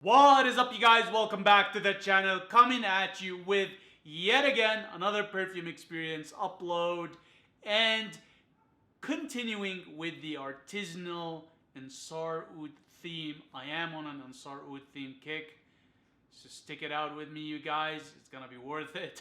What is up, you guys? Welcome back to the channel. Coming at you with yet again another perfume experience upload and continuing with the artisanal Ensar Oud theme. I am on an Ensar Oud theme kick. So stick it out with me, you guys. It's gonna be worth it.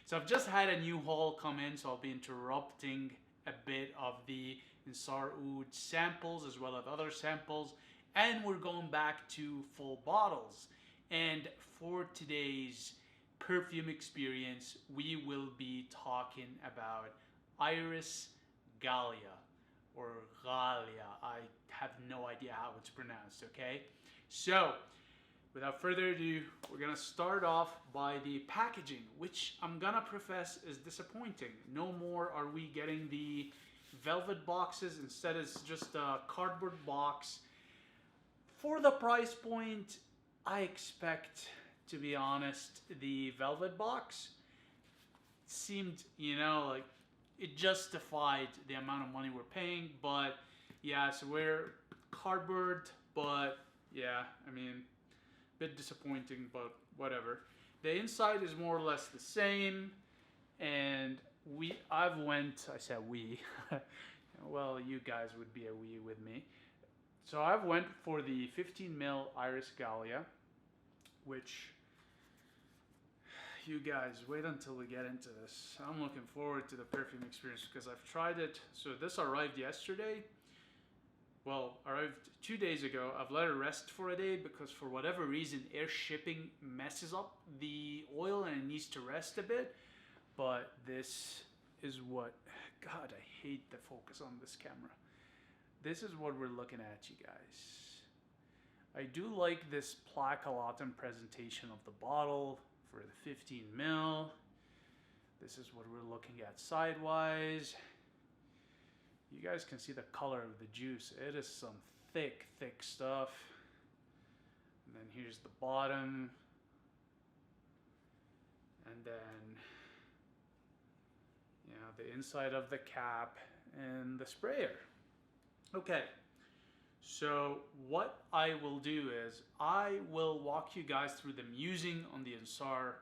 So I've just had a new haul come in, so I'll be interrupting a bit of the Ensar Oud samples as well as other samples. And we're going back to full bottles. And for today's perfume experience, we will be talking about Iris Ghalia or Ghalia. I have no idea how it's pronounced, okay? So, without further ado, we're gonna start off by the packaging, which I'm gonna profess is disappointing. No more are we getting the velvet boxes. Instead, it's just a cardboard box. For the price point, I expect, to be honest, the velvet box seemed, like it justified the amount of money we're paying. But yeah, so we're cardboard, but yeah, I mean, a bit disappointing, but whatever. The inside is more or less the same, and I said we, well, you guys would be a we with me. So I've went for the 15 ml Iris Ghalia, which you guys wait until we get into this. I'm looking forward to the perfume experience because I've tried it. So this arrived yesterday. Well, arrived 2 days ago. I've let it rest for a day because for whatever reason, air shipping messes up the oil and it needs to rest a bit. But this is what, God, I hate the focus on this camera. This is what we're looking at, you guys. I do like this plaque a lot in presentation of the bottle for the 15 ml. This is what we're looking at sidewise. You guys can see the color of the juice. It is some thick, thick stuff. And then here's the bottom. And then, the inside of the cap and the sprayer. Okay, so what I will do is I will walk you guys through the musing on the Ensar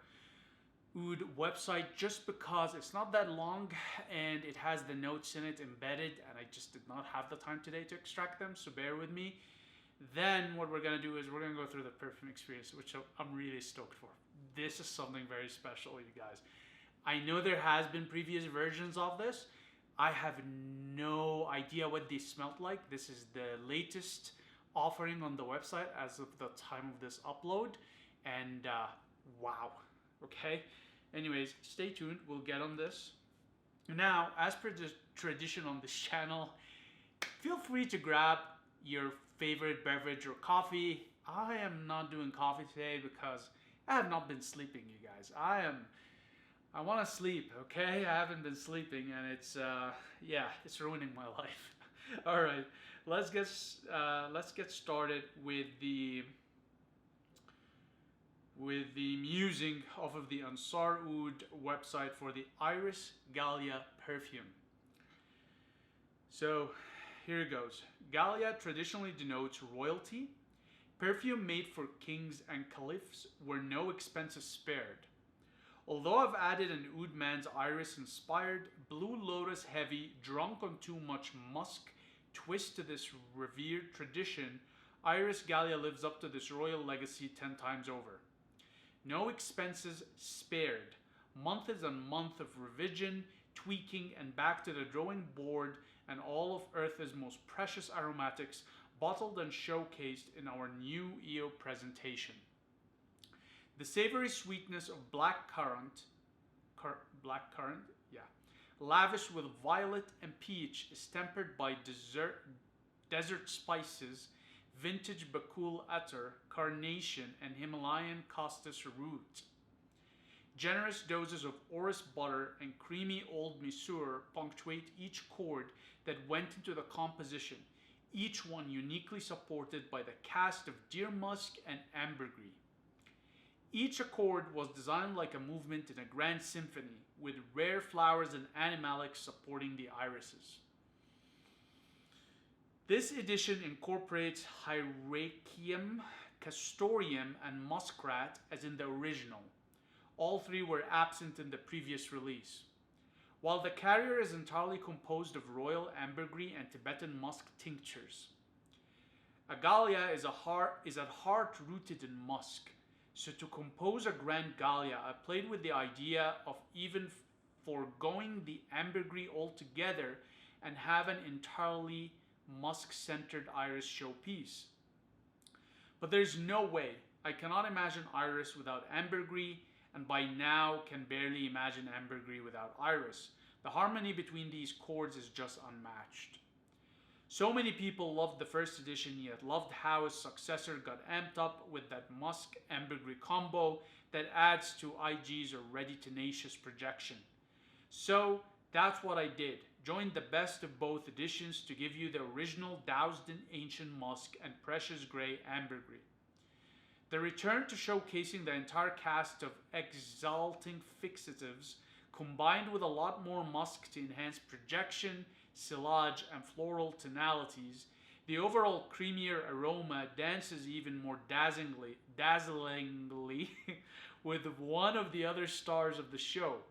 Oud website just because it's not that long and it has the notes in it embedded and I just did not have the time today to extract them, so bear with me. Then what we're going to do is we're going to go through the perfume experience, which I'm really stoked for. This is something very special, you guys. I know there has been previous versions of this. I have no idea what they smelled like. This is the latest offering on the website as of the time of this upload. And wow, okay? Anyways, stay tuned. We'll get on this. Now, as per the tradition on this channel, feel free to grab your favorite beverage or coffee. I am not doing coffee today because I have not been sleeping, you guys. I want to sleep, okay? I haven't been sleeping, and it's it's ruining my life. All right, let's get started with the musing off of the Ensar Oud website for the Iris Ghalia perfume. So here it goes. Ghalia traditionally denotes royalty, perfume made for kings and caliphs where no expense is spared. Although I've added an Oud man's iris-inspired, Blue Lotus heavy, drunk on too much musk twist to this revered tradition, Iris Ghalia lives up to this royal legacy 10 times over. No expenses spared. Month is a month of revision, tweaking, and back to the drawing board, and all of Earth's most precious aromatics bottled and showcased in our new EO presentation. The savory sweetness of black currant, lavished with violet and peach, is tempered by desert spices, vintage Bakul attar, carnation, and Himalayan castus root. Generous doses of orris butter and creamy old Mysore punctuate each chord that went into the composition, each one uniquely supported by the cast of deer musk and ambergris. Each accord was designed like a movement in a grand symphony, with rare flowers and animalics supporting the irises. This edition incorporates Hyraceum castoreum, and muskrat as in the original. All three were absent in the previous release. While the carrier is entirely composed of royal ambergris and Tibetan musk tinctures. A Ghalia is at heart rooted in musk. So to compose a Grand Ghalia, I played with the idea of even foregoing the ambergris altogether and have an entirely musk-centered iris showpiece. But there's no way. I cannot imagine iris without ambergris, and by now can barely imagine ambergris without iris. The harmony between these chords is just unmatched. So many people loved the first edition, yet loved how its successor got amped up with that musk ambergris combo that adds to IG's already tenacious projection. So that's what I did. Joined the best of both editions to give you the original doused in ancient musk and precious grey ambergris. The return to showcasing the entire cast of exalting fixatives combined with a lot more musk to enhance projection, silage, and floral tonalities, the overall creamier aroma dances even more dazzlingly with one of the other stars of the show.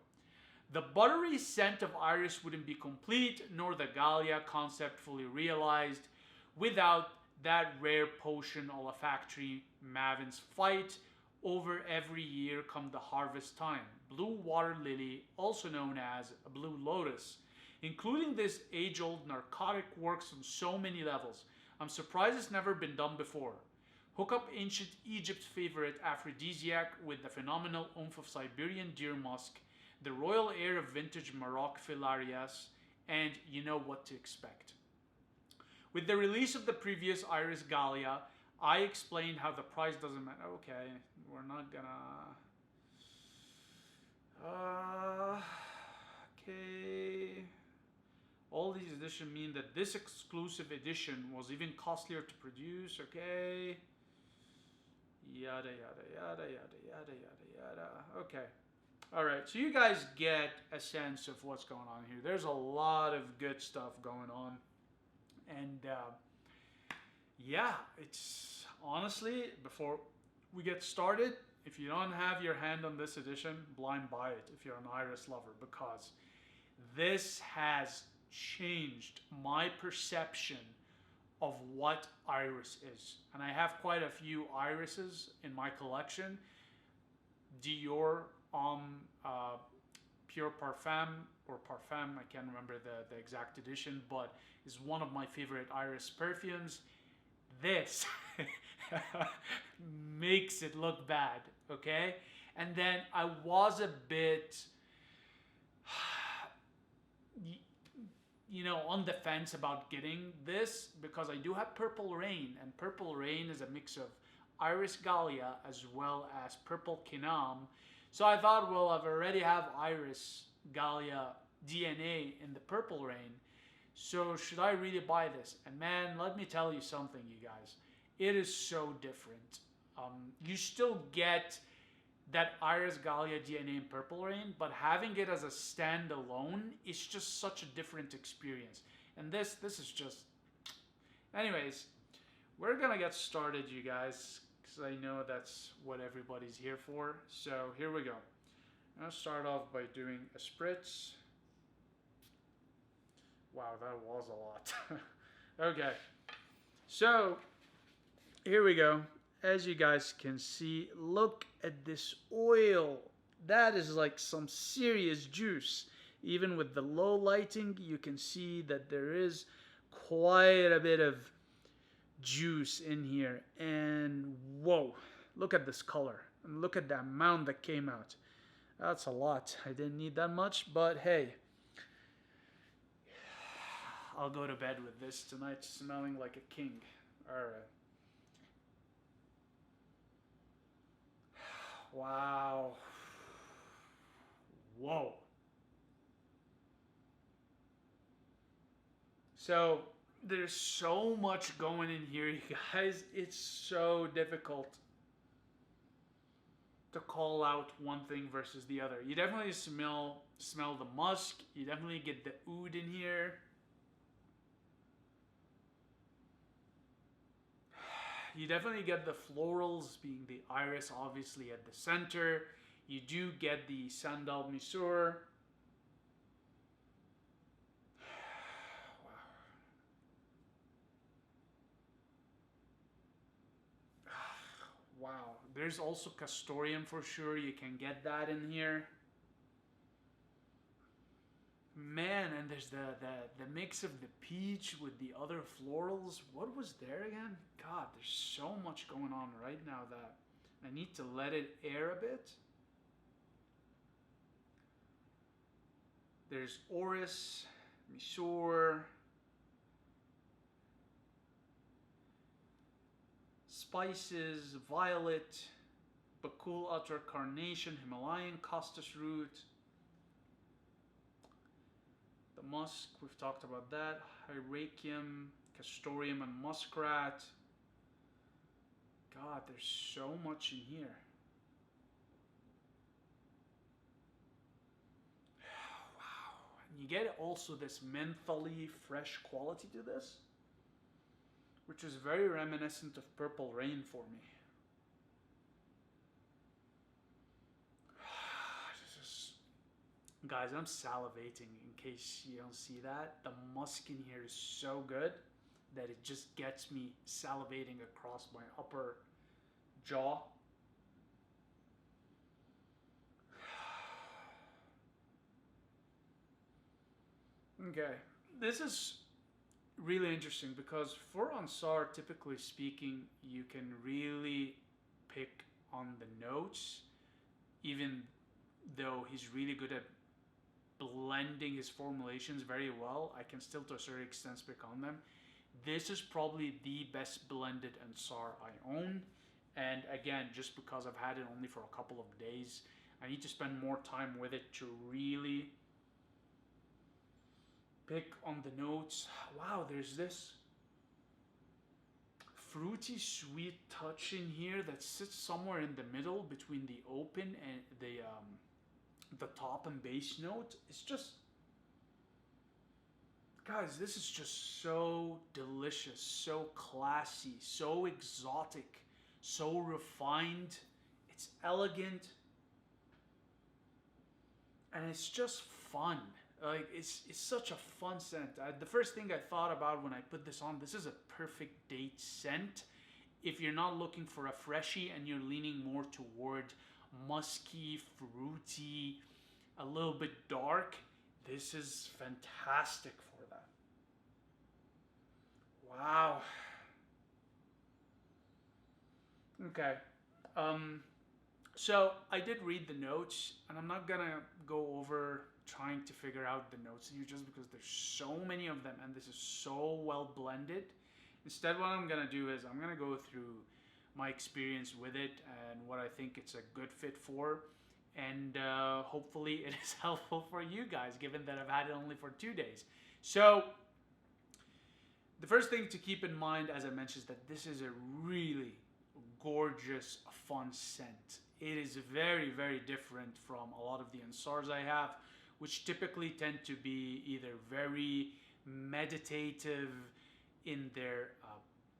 The buttery scent of iris wouldn't be complete, nor the Ghalia concept fully realized, without that rare potion olfactory Mavin's fight over every year come the harvest time. Blue water lily, also known as a blue lotus. Including this age-old narcotic works on so many levels. I'm surprised it's never been done before. Hook up ancient Egypt's favorite aphrodisiac with the phenomenal oomph of Siberian deer musk, the royal air of vintage Maroc filarias, and you know what to expect. With the release of the previous Iris Ghalia, I explained how the price doesn't matter. Okay, we're not gonna... okay... All these editions mean that this exclusive edition was even costlier to produce, okay? Yada, yada, yada, yada, yada, yada, yada. Okay. All right, so you guys get a sense of what's going on here. There's a lot of good stuff going on. And yeah, it's honestly, before we get started, if you don't have your hand on this edition, blind buy it if you're an Iris lover, because this has changed my perception of what iris is. And I have quite a few irises in my collection. Dior Pure Parfum, or Parfum, I can't remember the exact edition, but is one of my favorite iris perfumes. This makes it look bad, okay? And then I was a bit on the fence about getting this because I do have Purple Rain, and Purple Rain is a mix of Iris Ghalia as well as Purple Kinam. So I thought, well, I've already have Iris Ghalia DNA in the Purple Rain, so should I really buy this? And man, let me tell you something, you guys. It is so different. You still get that Iris Ghalia DNA in Purple Rain, but having it as a standalone is just such a different experience. And this is just... Anyways, we're gonna get started, you guys, because I know that's what everybody's here for. So here we go. I'm gonna start off by doing a spritz. Wow, that was a lot. Okay, so here we go. As you guys can see, look at this oil. That is like some serious juice. Even with the low lighting, you can see that there is quite a bit of juice in here. And whoa, look at this color. And look at the amount that came out. That's a lot. I didn't need that much, but hey. I'll go to bed with this tonight smelling like a king. All right. Wow. Whoa. So there's so much going in here, you guys. It's so difficult to call out one thing versus the other. You definitely smell the musk. You definitely get the oud in here. You definitely get the florals, being the iris obviously at the center. You do get the sandal misur. Wow. There's also castoreum for sure. You can get that in here. Man, and there's the mix of the peach with the other florals. What was there again? God, there's so much going on right now that I need to let it air a bit. There's orris, misur, spices, violet, bakul attar, carnation, Himalayan costus root. The musk, we've talked about that. Hyraceum, castoreum, and muskrat. God, there's so much in here. Wow. And you get also this mentholy fresh quality to this, which is very reminiscent of Purple Rain for me. Guys, I'm salivating in case you don't see that. The musk in here is so good that it just gets me salivating across my upper jaw. Okay, this is really interesting because for Ensar, typically speaking, you can really pick on the notes, even though he's really good at blending his formulations very well. I can still to a certain extent pick on them. This is probably the best blended Ensar I own, and again, just because I've had it only for a couple of days, I need to spend more time with it to really pick on the notes. Wow, there's this fruity sweet touch in here that sits somewhere in the middle between the open and the top and base note. It's just, guys, this is just so delicious, so classy, so exotic, so refined. It's elegant, and it's just fun. Like, it's such a fun scent. The first thing I thought about when I put this on, this is a perfect date scent. If you're not looking for a freshie and you're leaning more toward musky, fruity, a little bit dark, this is fantastic for that. Wow. Okay. So I did read the notes, and I'm not gonna go over trying to figure out the notes here just because there's so many of them and this is so well blended. Instead, what I'm gonna do is I'm gonna go through my experience with it and what I think it's a good fit for, and hopefully it is helpful for you guys, given that I've had it only for 2 days. So the first thing to keep in mind, as I mentioned, is that this is a really gorgeous, fun scent. It is very, very different from a lot of the Ensars I have, which typically tend to be either very meditative in their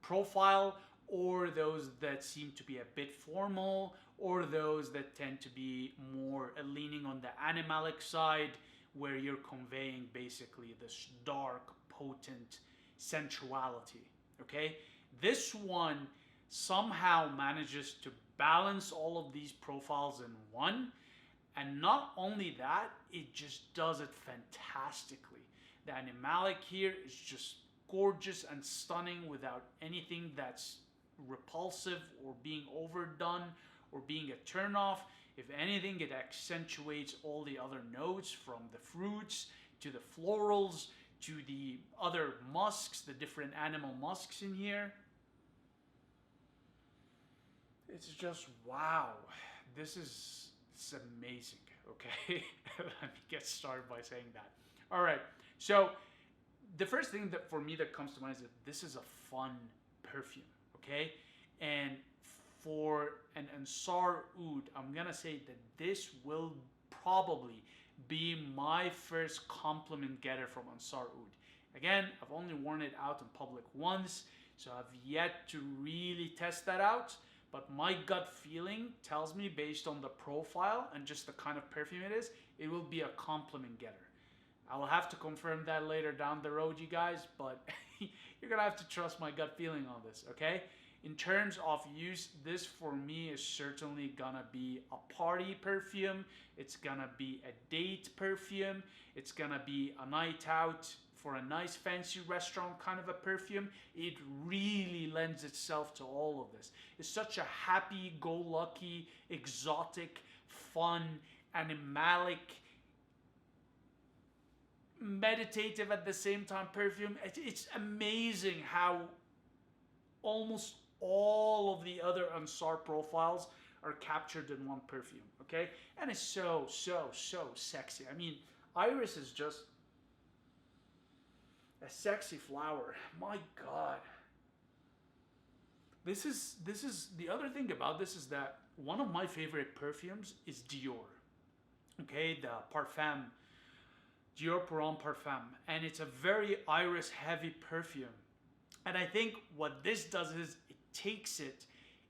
profile, or those that seem to be a bit formal, or those that tend to be more leaning on the animalic side, where you're conveying basically this dark, potent sensuality. Okay, this one somehow manages to balance all of these profiles in one, and not only that, it just does it fantastically. The animalic here is just gorgeous and stunning without anything that's repulsive or being overdone or being a turnoff. If anything, it accentuates all the other notes, from the fruits to the florals to the other musks, the different animal musks in here. It's just wow. This is amazing. Okay, let me get started by saying that. All right, so the first thing that for me that comes to mind is that this is a fun perfume. Okay, and for an Ensar Oud, I'm gonna say that this will probably be my first compliment getter from Ensar Oud. Again, I've only worn it out in public once, So I've yet to really test that out. But my gut feeling tells me, based on the profile and just the kind of perfume it is, it will be a compliment getter. I will have to confirm that later down the road, you guys, but you're gonna have to trust my gut feeling on this, okay? In terms of use, this for me is certainly gonna be a party perfume. It's gonna be a date perfume. It's gonna be a night out for a nice fancy restaurant kind of a perfume. It really lends itself to all of this. It's such a happy-go-lucky, exotic, fun, animalic, meditative at the same time perfume. It's amazing how almost all of the other Ensar profiles are captured in one perfume, okay? And it's so sexy. I mean, Iris is just a sexy flower. My God. This is the other thing about this is that one of my favorite perfumes is Dior. Okay, the Parfum, Dior Pour Homme Parfum, and it's a very iris heavy perfume. And I think what this does is it takes it,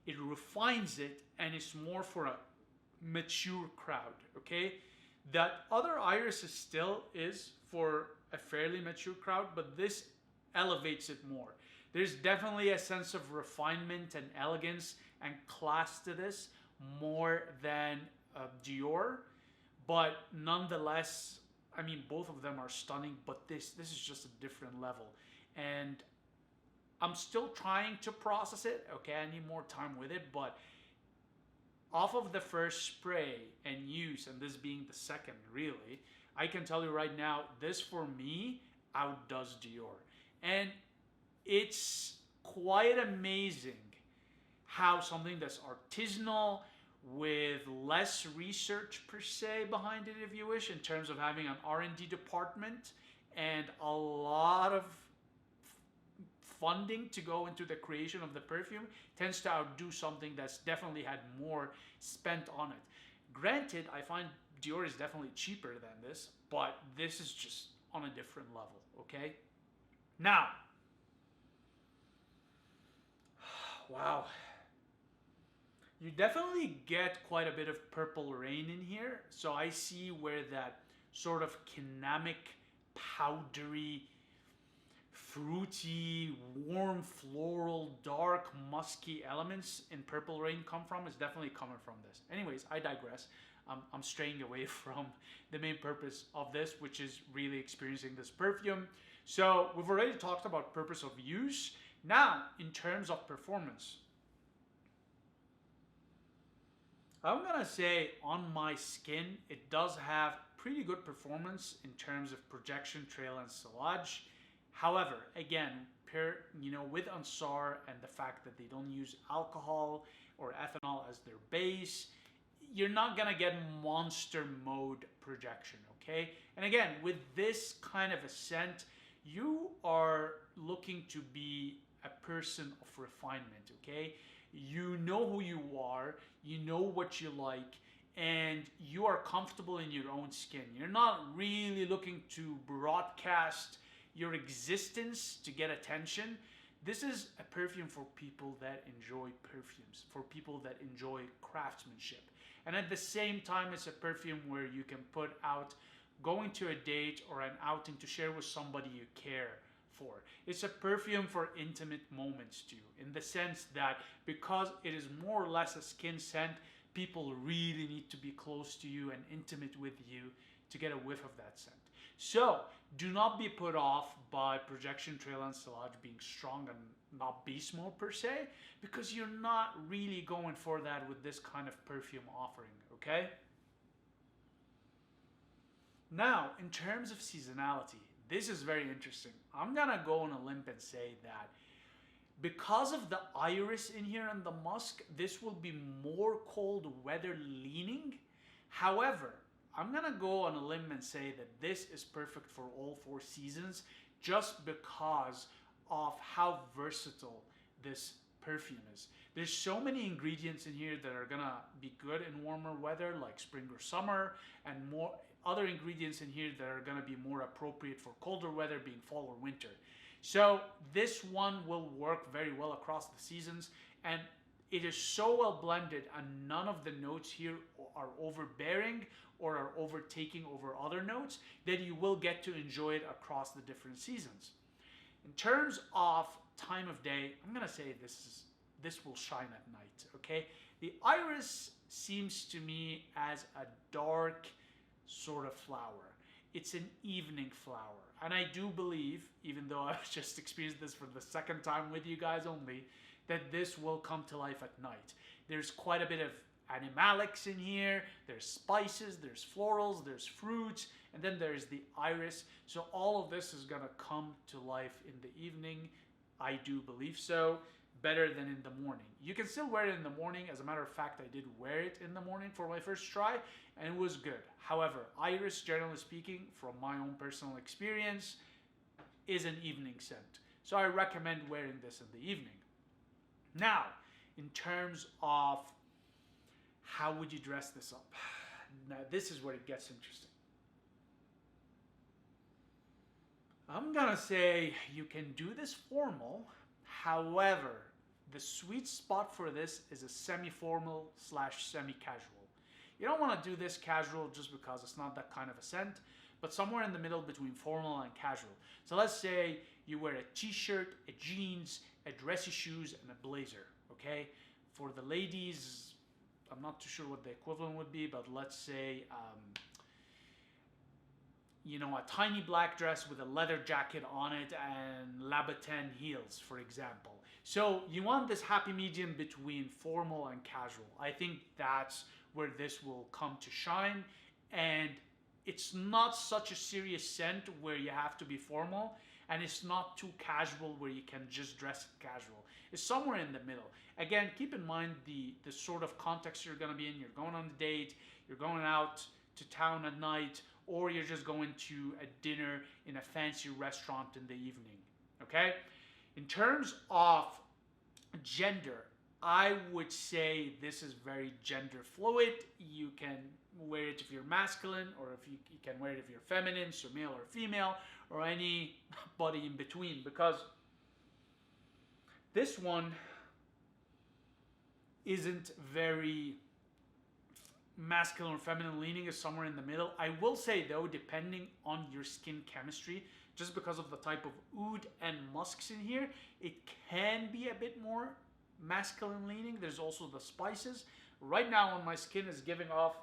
it refines it, and it's more for a mature crowd, okay? That other iris is still is for a fairly mature crowd, but this elevates it more. There's definitely a sense of refinement and elegance and class to this more than Dior, but nonetheless, I mean, both of them are stunning, but this is just a different level. And I'm still trying to process it, okay? I need more time with it, but off of the first spray and use, and this being the second, really, I can tell you right now, this for me outdoes Dior. And it's quite amazing how something that's artisanal with less research per se behind it, if you wish, in terms of having an R&D department and a lot of funding to go into the creation of the perfume, tends to outdo something that's definitely had more spent on it. Granted, I find Dior is definitely cheaper than this, but this is just on a different level, okay? Now, wow. You definitely get quite a bit of Purple Rain in here. So I see where that sort of kinamic, powdery, fruity, warm, floral, dark, musky elements in Purple Rain come from. Is definitely coming from this. Anyways, I digress. I'm straying away from the main purpose of this, which is really experiencing this perfume. So we've already talked about purpose of use. Now, in terms of performance, I'm gonna say on my skin, it does have pretty good performance in terms of projection, trail, and sillage. However, again, with Ensar and the fact that they don't use alcohol or ethanol as their base, you're not gonna get monster mode projection, okay? And again, with this kind of a scent, you are looking to be a person of refinement, okay? You know who you are, you know what you like, and you are comfortable in your own skin. You're not really looking to broadcast your existence to get attention. This is a perfume for people that enjoy perfumes, for people that enjoy craftsmanship. And at the same time, it's a perfume where you can put out going to a date or an outing to share with somebody you care for. It's a perfume for intimate moments too, in the sense that because it is more or less a skin scent, people really need to be close to you and intimate with you to get a whiff of that scent. So do not be put off by projection, trail, and sillage being strong and not beast mode per se, because you're not really going for that with this kind of perfume offering, okay? Now, in terms of seasonality, this is very interesting. I'm gonna go on a limb and say that because of the iris in here and the musk, this will be more cold weather leaning. However, I'm gonna go on a limb and say that this is perfect for all 4 seasons just because of how versatile this perfume is. There's so many ingredients in here that are gonna be good in warmer weather like spring or summer, and more other ingredients in here that are gonna be more appropriate for colder weather being fall or winter. So this one will work very well across the seasons, and it is so well blended, and none of the notes here are overbearing or are overtaking over other notes, that you will get to enjoy it across the different seasons. In terms of time of day, I'm gonna say this will shine at night. Okay, the iris seems to me as a dark sort of flower. It's an evening flower, and I do believe, even though I've just experienced this for the second time with you guys only, that this will come to life at night. There's quite a bit of animalics in here, there's spices, there's florals, there's fruits, and then there's the iris. So all of this is gonna come to life in the evening. I do believe so. Better than in the morning. You can still wear it in the morning. As a matter of fact, I did wear it in the morning for my first try, and it was good. However, iris, generally speaking, from my own personal experience, is an evening scent. So I recommend wearing this in the evening. Now, in terms of how would you dress this up? Now, this is where it gets interesting. I'm gonna say you can do this formal. However, the sweet spot for this is a semi-formal / semi-casual. You don't want to do this casual just because it's not that kind of a scent, but somewhere in the middle between formal and casual. So let's say you wear a t-shirt, a jeans, a dressy shoes, and a blazer, okay? For the ladies, I'm not too sure what the equivalent would be, but let's say, you know, a tiny black dress with a leather jacket on it and Labatin heels, for example. So you want this happy medium between formal and casual. I think that's where this will come to shine. And it's not such a serious scent where you have to be formal, and it's not too casual where you can just dress casual. It's somewhere in the middle. Again, keep in mind the sort of context you're gonna be in. You're going on a date, you're going out to town at night, or you're just going to a dinner in a fancy restaurant in the evening, okay? In terms of gender, I would say this is very gender fluid. You can wear it if you're masculine, or if you can wear it if you're feminine, so male or female, or anybody in between, because this one isn't very masculine or feminine leaning, is somewhere in the middle. I will say though, depending on your skin chemistry, just because of the type of oud and musks in here, it can be a bit more masculine leaning. There's also the spices. Right now on my skin is giving off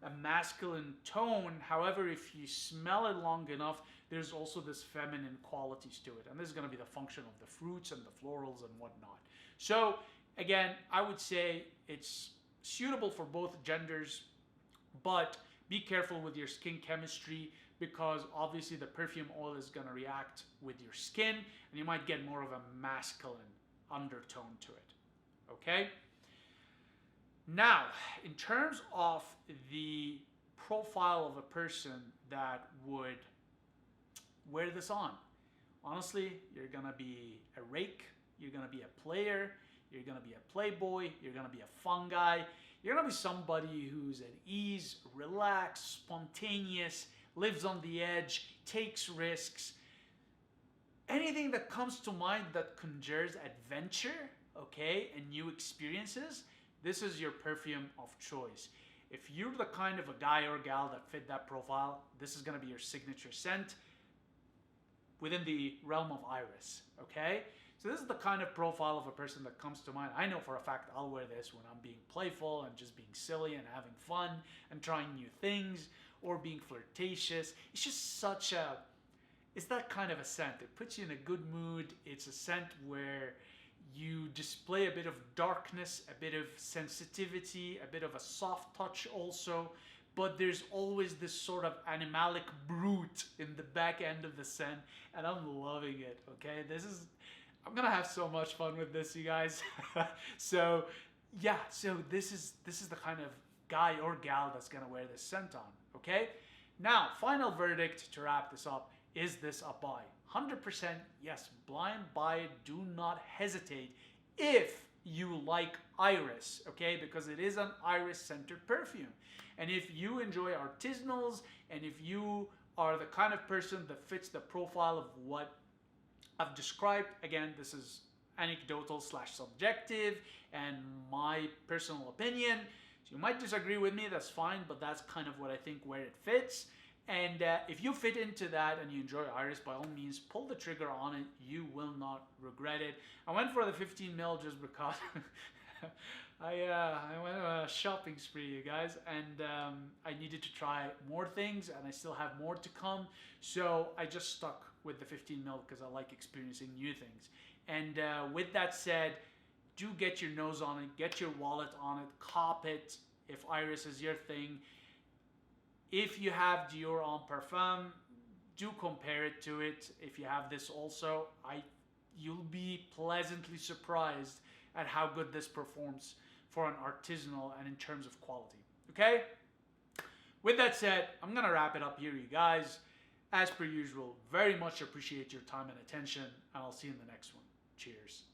a masculine tone. However, if you smell it long enough, there's also this feminine qualities to it. And this is going to be the function of the fruits and the florals and whatnot. So again, I would say it's suitable for both genders, but be careful with your skin chemistry, because obviously the perfume oil is going to react with your skin and you might get more of a masculine undertone to it. Okay? Now, in terms of the profile of a person that would wear this on, honestly, you're going to be a rake, you're going to be a player, you're going to be a playboy, you're going to be a fun guy, you're going to be somebody who's at ease, relaxed, spontaneous, lives on the edge, takes risks. Anything that comes to mind that conjures adventure, okay, and new experiences, this is your perfume of choice. If you're the kind of a guy or gal that fit that profile, this is going to be your signature scent within the realm of iris, okay? So this is the kind of profile of a person that comes to mind. I know for a fact I'll wear this when I'm being playful and just being silly and having fun and trying new things, or being flirtatious. It's just such a, it's that kind of a scent. It puts you in a good mood. It's a scent where you display a bit of darkness, a bit of sensitivity, a bit of a soft touch also, but there's always this sort of animalic brute in the back end of the scent, and I'm loving it, okay? I'm gonna have so much fun with this, you guys. So yeah, so this is the kind of guy or gal that's gonna wear this scent on, okay? Now, final verdict to wrap this up, is this a buy? 100% yes, blind buy it, do not hesitate if you like iris, okay? Because it is an iris-centered perfume. And if you enjoy artisanals, and if you are the kind of person that fits the profile of what I've described, again, this is anecdotal slash subjective and my personal opinion. So you might disagree with me, that's fine, but that's kind of what I think where it fits. And if you fit into that and you enjoy Iris, by all means, pull the trigger on it. You will not regret it. I went for the 15 mil just because I went on a shopping spree, you guys, and I needed to try more things, and I still have more to come. So I just stuck with the 15 mil because I like experiencing new things. And with that said, do get your nose on it, get your wallet on it, cop it if Iris is your thing. If you have Dior on Parfum, do compare it to it. If you have this also, you'll be pleasantly surprised at how good this performs for an artisanal and in terms of quality. Okay? With that said, I'm gonna wrap it up here, you guys. As per usual, very much appreciate your time and attention, and I'll see you in the next one. Cheers.